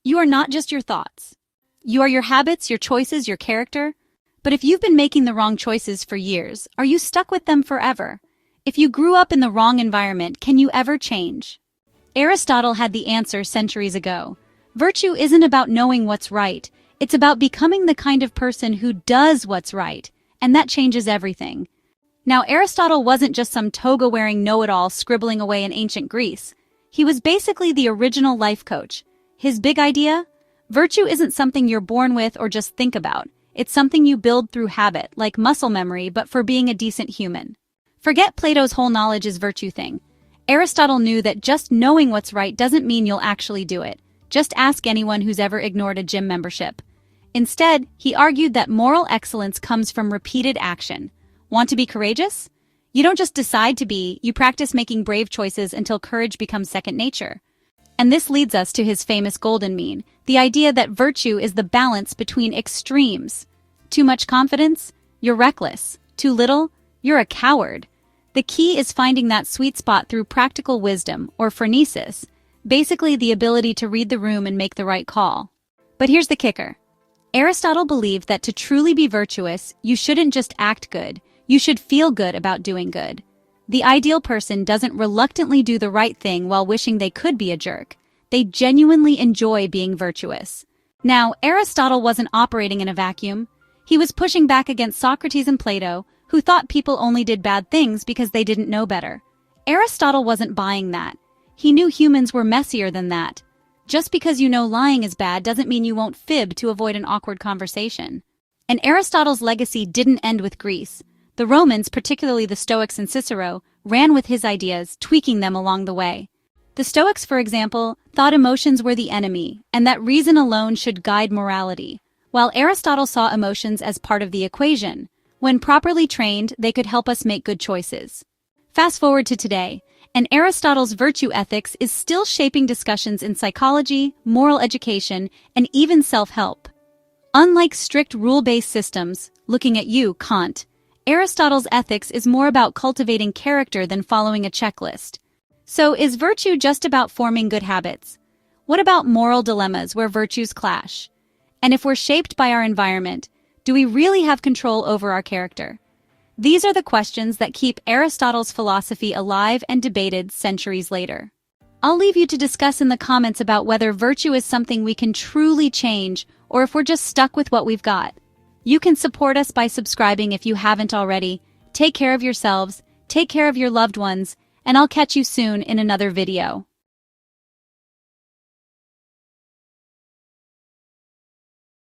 You are not just your thoughts. You are your habits, your choices, your character. But if you've been making the wrong choices for years, are you stuck with them forever? If you grew up in the wrong environment, can you ever change? Aristotle had the answer centuries ago. Virtue isn't about knowing what's right. It's about becoming the kind of person who does what's right, and that changes everything. Now, Aristotle wasn't just some toga-wearing know-it-all scribbling away in ancient Greece. He was basically the original life coach. His big idea? Virtue isn't something you're born with or just think about. It's something you build through habit, like muscle memory, but for being a decent human. Forget Plato's whole knowledge is virtue thing. Aristotle knew that just knowing what's right doesn't mean you'll actually do it. Just ask anyone who's ever ignored a gym membership. Instead, he argued that moral excellence comes from repeated action. Want to be courageous? You don't just decide to be, you practice making brave choices until courage becomes second nature. And this leads us to his famous golden mean, the idea that virtue is the balance between extremes. Too much confidence? You're reckless. Too little? You're a coward. The key is finding that sweet spot through practical wisdom, or phronesis, basically the ability to read the room and make the right call. But here's the kicker. Aristotle believed that to truly be virtuous, you shouldn't just act good, you should feel good about doing good. The ideal person doesn't reluctantly do the right thing while wishing they could be a jerk. They genuinely enjoy being virtuous. Now, Aristotle wasn't operating in a vacuum. He was pushing back against Socrates and Plato, who thought people only did bad things because they didn't know better. Aristotle wasn't buying that. He knew humans were messier than that. Just because you know lying is bad doesn't mean you won't fib to avoid an awkward conversation. And Aristotle's legacy didn't end with Greece. The Romans, particularly the Stoics and Cicero, ran with his ideas, tweaking them along the way. The Stoics, for example, thought emotions were the enemy, and that reason alone should guide morality, while Aristotle saw emotions as part of the equation. When properly trained, they could help us make good choices. Fast forward to today, and Aristotle's virtue ethics is still shaping discussions in psychology, moral education, and even self-help. Unlike strict rule-based systems, looking at you, Kant, Aristotle's ethics is more about cultivating character than following a checklist. So, is virtue just about forming good habits? What about moral dilemmas where virtues clash? And if we're shaped by our environment, do we really have control over our character? These are the questions that keep Aristotle's philosophy alive and debated centuries later. I'll leave you to discuss in the comments about whether virtue is something we can truly change or if we're just stuck with what we've got. You can support us by subscribing if you haven't already. Take care of yourselves, take care of your loved ones, and I'll catch you soon in another video.